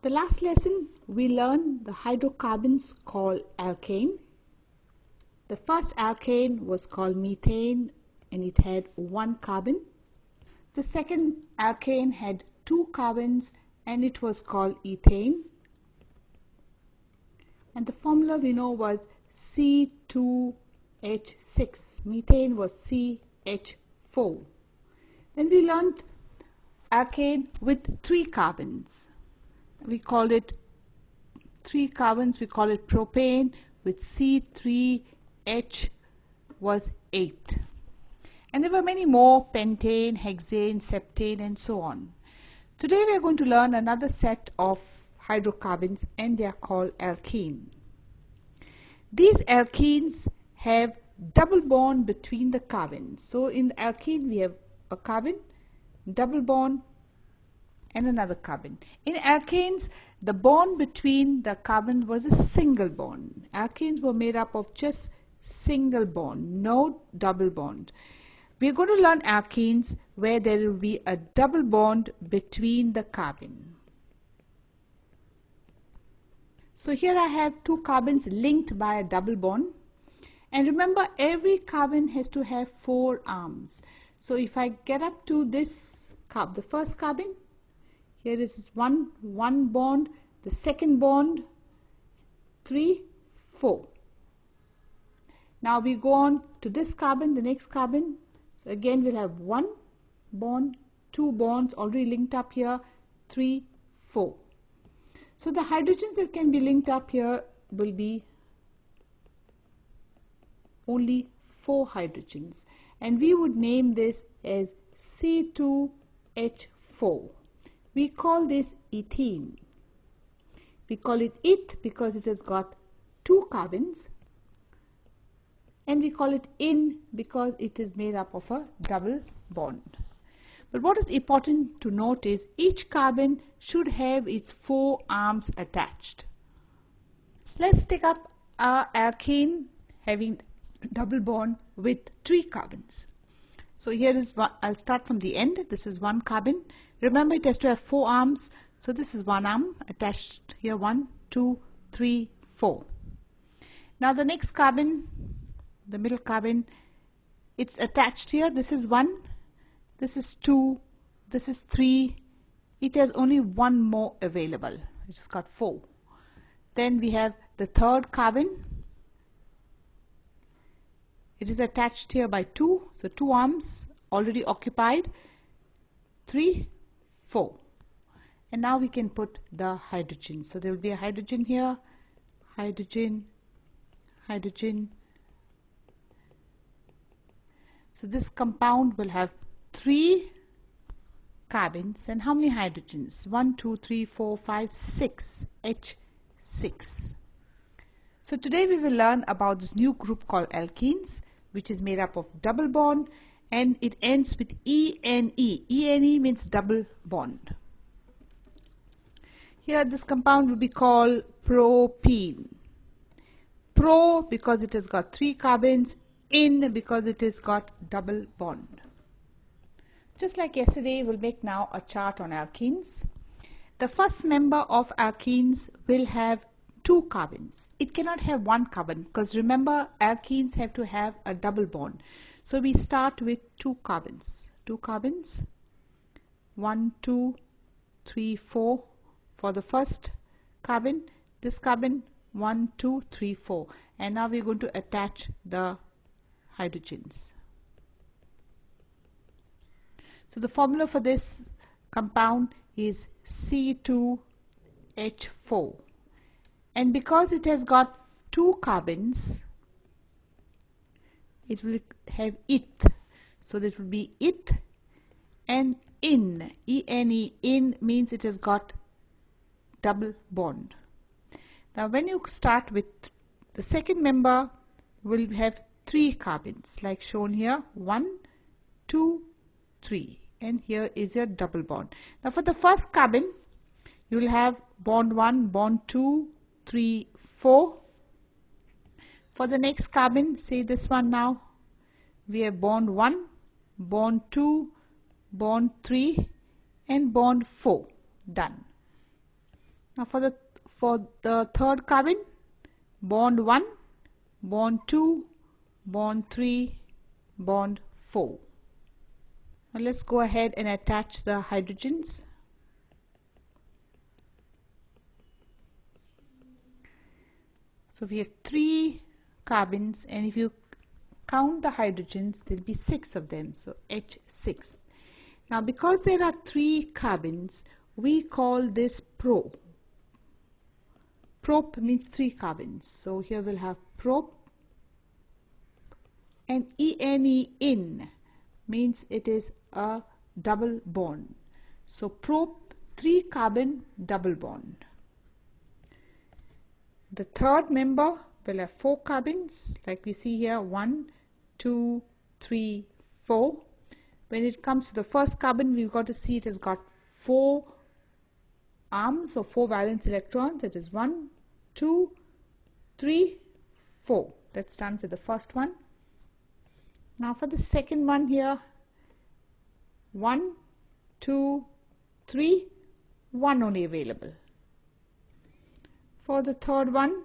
The last lesson we learned the hydrocarbons called alkane. The first alkane was called methane and it had one carbon. The second alkane had two carbons and it was called ethane. And the formula we know was C2H6. Methane was CH4. Then we learned alkane with three carbons. We called it three carbons. We call it propane with C3H was 8. And there were many more: pentane, hexane, septane, and so on. Today we are going to learn another set of hydrocarbons and they are called alkene. These alkenes have double bond between the carbons. So in alkene we have a carbon, double bond, and another carbon. In alkanes, the bond between the carbon was a single bond. Alkanes were made up of just single bond, no double bond. We are going to learn alkenes where there will be a double bond between the carbon. So here I have two carbons linked by a double bond. And remember, every carbon has to have 4 arms. So if I get up to this the first carbon, here is one bond, the second bond, 3, 4. Now we go on to this carbon, the next carbon. So again we'll have 1 bond, 2 bonds already linked up here, 3, 4. So the hydrogens that can be linked up here will be only 4 hydrogens. And we would name this as C2H4. We call this ethene. We call it eth because it has got 2 carbons, and we call it in because it is made up of a double bond. But what is important to note is each carbon should have its 4 arms attached. Let's take up our alkene having double bond with 3 carbons. So here is one. I'll start from the end. This is 1 carbon. Remember, it has to have 4 arms. So this is 1 arm attached here. 1, 2, 3, 4. Now the next carbon, the middle carbon, it's attached here. This is 1. This is 2. This is 3. It has only 1 more available. It's got 4. Then we have the third carbon. It is attached here by 2. So 2 arms already occupied. 3, 4. And now we can put the hydrogen. So there will be a hydrogen here, hydrogen, hydrogen. So this compound will have 3 carbons and how many hydrogens? 1, 2, 3, 4, 5, 6. H6. So today we will learn about this new group called alkenes, which is made up of double bond, and it ends with ENE. ENE means double bond. Here this compound will be called propene. Pro because it has got 3 carbons, in because it has got double bond. Just like yesterday, we'll make now a chart on alkenes. The first member of alkenes will have 2 carbons. It cannot have 1 carbon because remember, alkenes have to have a double bond. So we start with 2 carbons. 2 carbons. 1, 2, 3, 4 for the first carbon. This carbon 1, 2, 3, 4. And now we're going to attach the hydrogens. So the formula for this compound is C2H4. And because it has got 2 carbons, it will have eth. So that will be eth and in. ENE, in means it has got double bond. Now when you start with the second member, will have 3 carbons like shown here, 1, 2, 3, and here is your double bond. Now for the first carbon, you will have bond 1, bond 2, 3, 4. For the next carbon, say this one now, we have bond 1, bond 2, bond 3, and bond 4. Done. Now for the third carbon, bond 1, bond 2, bond 3, bond 4. Now let's go ahead and attach the hydrogens. So we have 3 carbons, and if you count the hydrogens, there will be 6 of them, so H6. Now because there are 3 carbons, we call this prop. Prop means 3 carbons, so here we'll have prop, and ene, in, means it is a double bond. So prop, 3 carbon double bond. The third member will have 4 carbons, like we see here, 1, 2, 3, 4. When it comes to the first carbon, we've got to see it has got 4 arms, or 4 valence electrons. That is 1, 2, 3, 4. Let's start with the first one. Now for the second one here, 1, 2, 3, 1 only available. For the third one,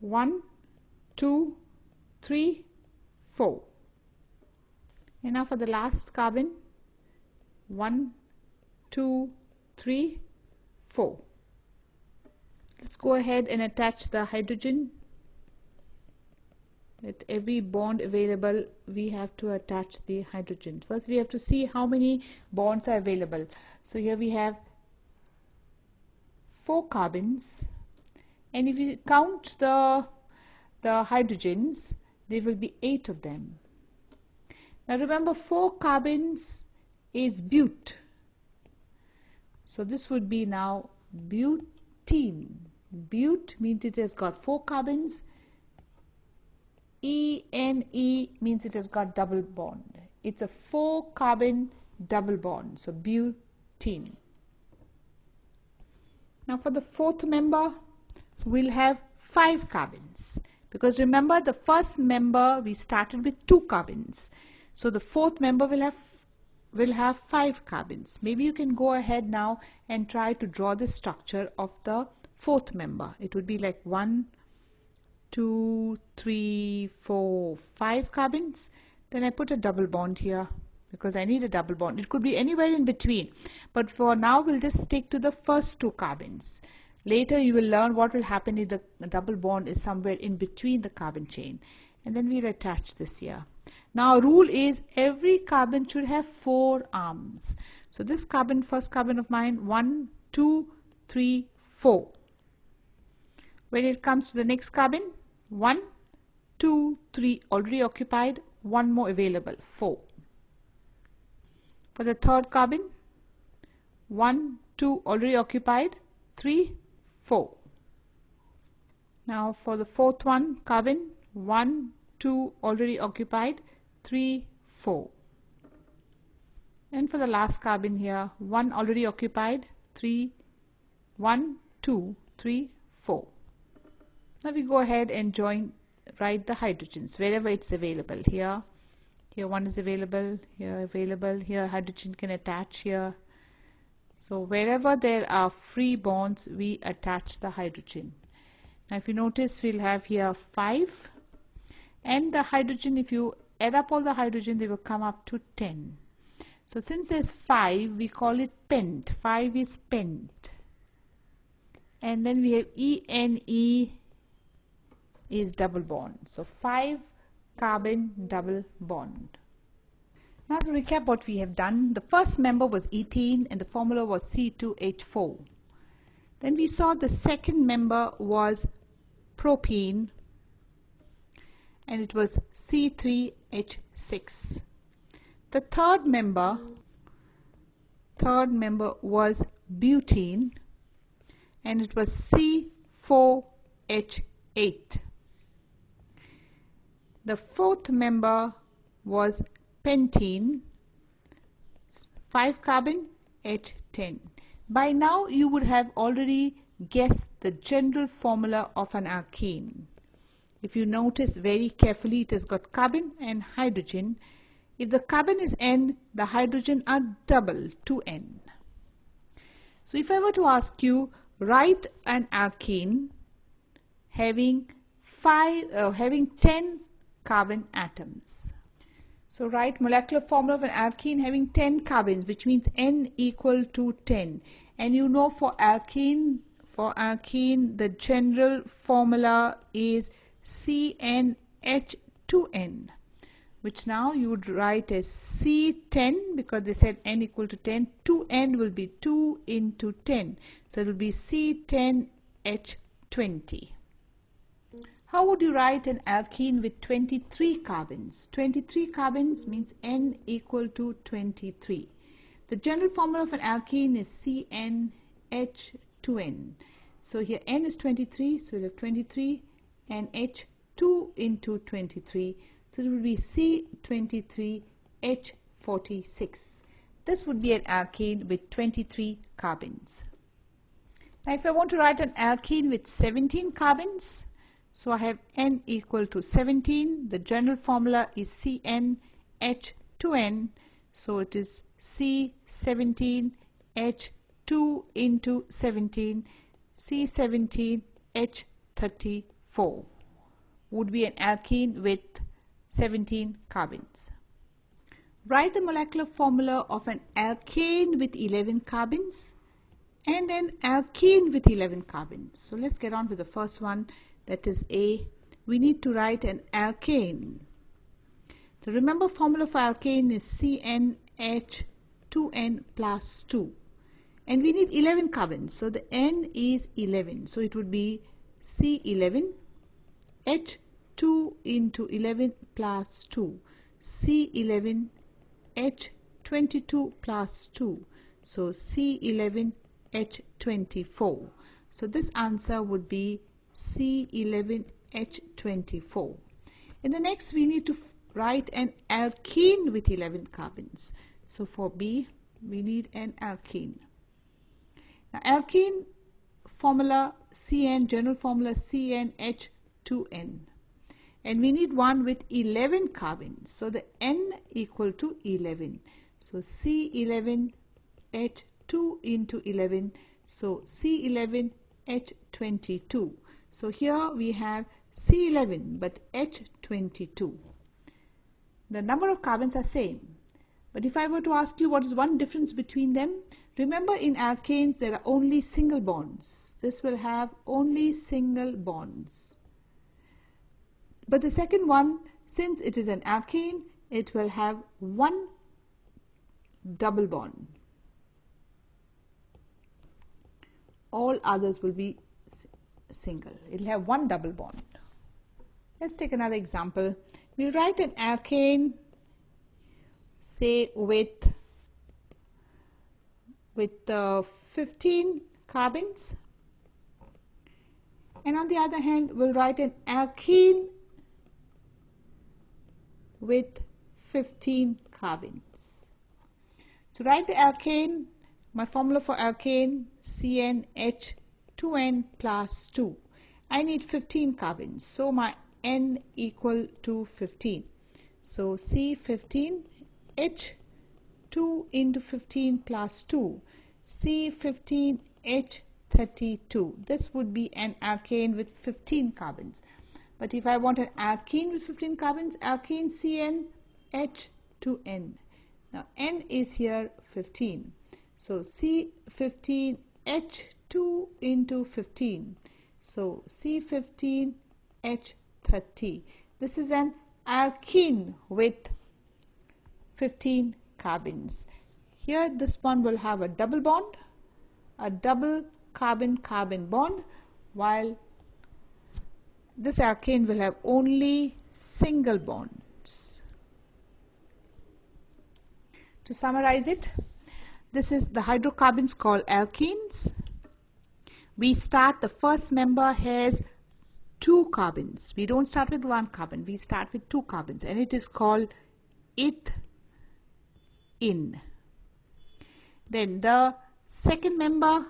1, 2, 3, 4. And now for the last carbon, 1, 2, 3, 4. Let's go ahead and attach the hydrogen. At every bond available, we have to attach the hydrogen. First we have to see how many bonds are available. So here we have 4 carbons, and if you count the hydrogens, there will be 8 of them. Now remember, 4 carbons is but. So this would be now butene. But means it has got 4 carbons. Ene means it has got double bond. It's a 4 carbon double bond. So butene. Now for the fourth member, we'll have 5 carbons. Because remember, the first member we started with 2 carbons. So the fourth member will have 5 carbons. Maybe you can go ahead now and try to draw the structure of the fourth member. It would be like 1, 2, 3, 4, 5 carbons. Then I put a double bond here because I need a double bond. It could be anywhere in between, but for now we'll just stick to the first 2 carbons. Later you will learn what will happen if the double bond is somewhere in between the carbon chain, and then we'll attach this here. Now rule is every carbon should have 4 arms. So this carbon, first carbon of mine, 1, 2, 3, 4. When it comes to the next carbon, 1, 2, 3 already occupied, 1 more available, 4. For the third carbon, 1, 2 already occupied, 3, 4. Now for the fourth one, carbon, 1, 2 already occupied, 3, 4. And for the last carbon here, 1 already occupied, 3, 1, 2, 3, 4. Now we go ahead and write the hydrogens wherever it's available. Here 1 is available, here hydrogen can attach here. So wherever there are free bonds, we attach the hydrogen. Now if you notice, we'll have here 5, and the hydrogen, if you add up all the hydrogen, they will come up to 10. So since there's 5, we call it pent. 5 is pent. And then we have Ene is double bond. So 5 carbon double bond. Now to recap what we have done, the first member was ethene and the formula was C2H4. Then we saw the second member was propene and it was C3H6. The third member was butene and it was C4H8. The fourth member was pentene, 5 carbon H10. By now you would have already guessed the general formula of an alkene. If you notice very carefully, it has got carbon and hydrogen. If the carbon is N, the hydrogen are double, 2N. So if I were to ask you, write an alkene having 10 carbon atoms. So write molecular formula of an alkene having 10 carbons, which means N equal to 10. And you know for alkene the general formula is CnH2n, which now you would write as C10 because they said N equal to 10. 2n will be 2 into 10. So it will be C10H20. How would you write an alkene with 23 carbons? 23 carbons means N equal to 23. The general formula of an alkene is CnH2n. So here N is 23, so we'll have 23 and H 2 into 23. So it will be C23H46. This would be an alkene with 23 carbons. Now if I want to write an alkene with 17 carbons, so I have N equal to 17. The general formula is CnH2n. So it is C17H2 into 17. C17H34 would be an alkene with 17 carbons. Write the molecular formula of an alkane with 11 carbons and an alkene with 11 carbons. So let's get on with the first one. That is A. We need to write an alkane. So remember, formula for alkane is CnH2n plus 2. And we need 11 carbons. So the N is 11. So it would be C11 H2 into 11 plus 2. C11 H22 plus 2. So C11 H24. So this answer would be C11H24. In the next, we need to write an alkene with 11 carbons. So for B, we need an alkene. Now alkene formula Cn, general formula CnH2n. And we need one with 11 carbons. So the N equal to 11. So C11H2 into 11. So C11H22. So here we have C11 but H22. The number of carbons are same. But if I were to ask you what is one difference between them, remember in alkanes there are only single bonds. This will have only single bonds. But the second one, since it is an alkane, it will have one double bond. All others will be single. It will have one double bond. Let's take another example. We'll write an alkane, say with 15 carbons, and on the other hand we'll write an alkene with 15 carbons. To write the alkane, my formula for alkane CnH2n plus 2. I need 15 carbons, so my N equal to 15. So C15H2 into 15 plus 2. C15H32. This would be an alkane with 15 carbons. But if I want an alkene with 15 carbons, alkene CnH2n. Now N is here 15. So C15H2 into 15. So C15H30. This is an alkene with 15 carbons. Here this one will have a double bond, a double carbon-carbon bond, while this alkane will have only single bonds. To summarize it, this is the hydrocarbons called alkenes. We start, the first member has 2 carbons. We don't start with 1 carbon, we start with 2 carbons, and it is called ethene. Then the second member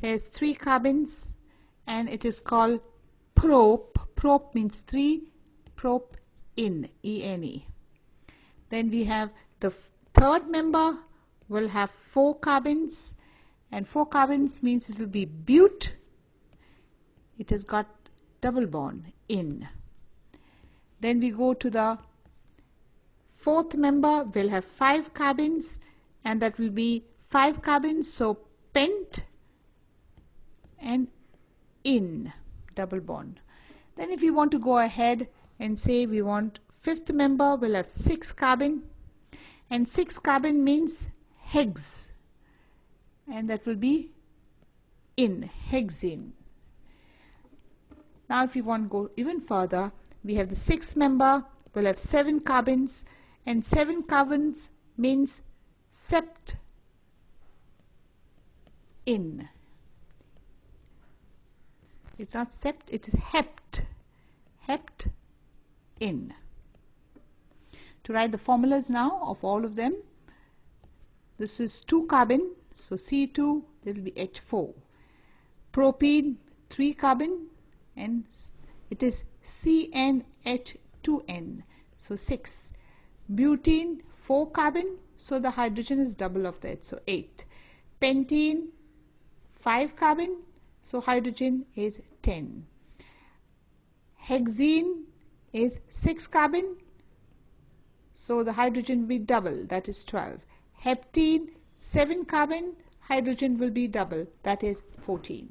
has 3 carbons and it is called prop. Prop means 3, propene, E-N-E. Then we have the third member will have 4 carbons, and 4 carbons means it will be bute. It has got double bond in. Then we go to the 4th member, will have 5 carbons, and that will be 5 carbons, so pent and in, double bond. Then if you want to go ahead and say we want 5th member will have 6 carbon, and 6 carbon means hex, and that will be in, hexene. Now if you want to go even further, we have the 6th member will have 7 carbons, and 7 carbons means sept in. It's not sept, it is hept, hept in. To write the formulas now of all of them, this is 2 carbon, so C2, this will be H4. Propene, 3 carbon, and it is CnH2n, so 6. Butene, 4 carbon, so the hydrogen is double of that, so 8. Pentene, 5 carbon, so hydrogen is 10. Hexene is 6 carbon, so the hydrogen will be double, that is 12. Heptene, 7 carbon, hydrogen will be double, that is 14.